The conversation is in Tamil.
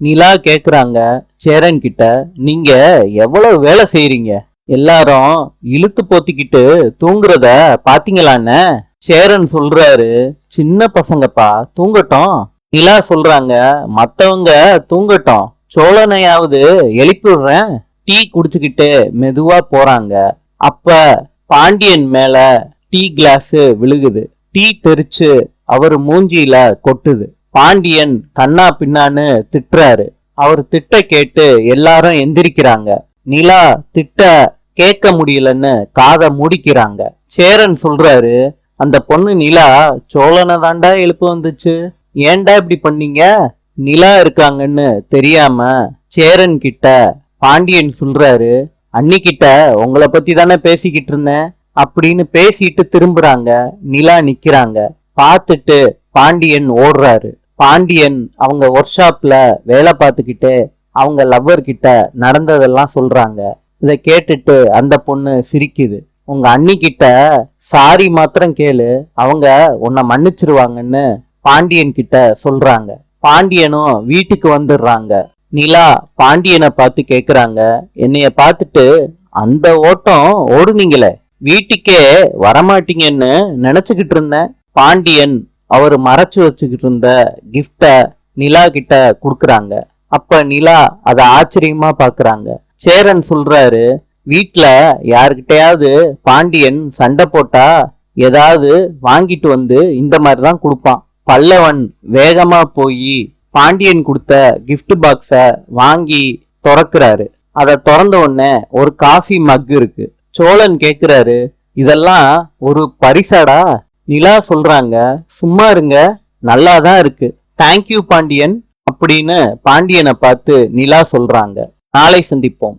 நிலா கேக்குறாங்க சேரன் கிட்ட, நீங்க எவ்வளவு வேலை செய்றீங்க? எல்லாரும் இழுத்து போத்திக்கிட்டு தூங்குறத பாத்தீங்களான்னு. சேரன் சொல்றாரு, சின்ன பசங்கப்பா, தூங்கட்டும். நிலா சொல்றாங்க, மத்தவங்க தூங்கட்டும், சோழனையாவது எழுப்பி விடுறேன். டீ குடிச்சுக்கிட்டு மெதுவா போறாங்க. அப்ப பாண்டியன் மேல டீ கிளாஸ் விழுகுது. டீ தெரிச்சு அவர் மூஞ்சியில கொட்டுது. பாண்டியன் கண்ணா பின்னான்னு திட்டுறாரு. அவர் திட்ட கேட்டு எல்லாரும் எந்திரிக்கிறாங்க. நிலா திட்ட கேட்க முடியலன்னு காதை மூடிக்கிறாங்க. சேரன் சொல்றாரு, அந்த பொண்ணு நிலா சோழனை தாண்டா எழுப்பு வந்துச்சு, ஏன்டா இப்படி பண்ணீங்க? நிலா இருக்காங்கன்னு தெரியாம சேரன் கிட்ட பாண்டியன் சொல்றாரு, அன்னிக்கிட்ட உங்களை பத்தி தானே பேசிக்கிட்டு இருந்தேன் அப்படின்னு பேசிட்டு திரும்புறாங்க. நிலா நிக்கிறாங்க. பார்த்துட்டு பாண்டியன் ஓடுறாரு. பாண்டியன் அவங்க ஒர்க் ஷாப்ல வேலை பார்த்துக்கிட்டு அவங்க லவ்வர் கிட்ட நடந்ததெல்லாம் சொல்றாங்க. இதை கேட்டுட்டு அந்த பொண்ணு சிரிக்குது. உங்க அண்ணி கிட்ட சாரி மாத்திரம் கேளு, அவங்க உன்னை மன்னிச்சிருவாங்கன்னு பாண்டியன் கிட்ட சொல்றாங்க. பாண்டியனும் வீட்டுக்கு வந்துடுறாங்க. நிலா பாண்டியனை பார்த்து கேக்குறாங்க, என்னைய பார்த்துட்டு அந்த ஓட்டம் ஓடுனீங்களே, வீட்டுக்கே வரமாட்டீங்கன்னு நினைச்சுக்கிட்டு இருந்தேன். பாண்டியன் அவரு மறைச்சு வச்சுக்கிட்டு இருந்த கிஃப்ட நிலா கிட்ட குடுக்கறாங்க. அப்ப நிலா அத ஆச்சரியமா பாக்குறாங்க. சேரன் சொல்றாரு, வீட்டுல யாருக்கிட்டையாவது பாண்டியன் சண்டை போட்டா ஏதாவது வாங்கிட்டு வந்து இந்த மாதிரிதான் கொடுப்பான். பல்லவன் வேகமா போய் பாண்டியன் கொடுத்த கிஃப்ட் பாக்ஸ வாங்கி திறக்கிறாரு. அதை திறந்த உடனே ஒரு காஃபி மக் இருக்கு. சோழன் கேக்குறாரு, இதெல்லாம் ஒரு பரிசாடா? நிலா சொல்றாங்க, சும்மா இருங்க, நல்லாதான் இருக்கு, தேங்க்யூ பாண்டியன் அப்படின்னு பாண்டியனை பார்த்து நிலா சொல்றாங்க. நாளை சந்திப்போம்.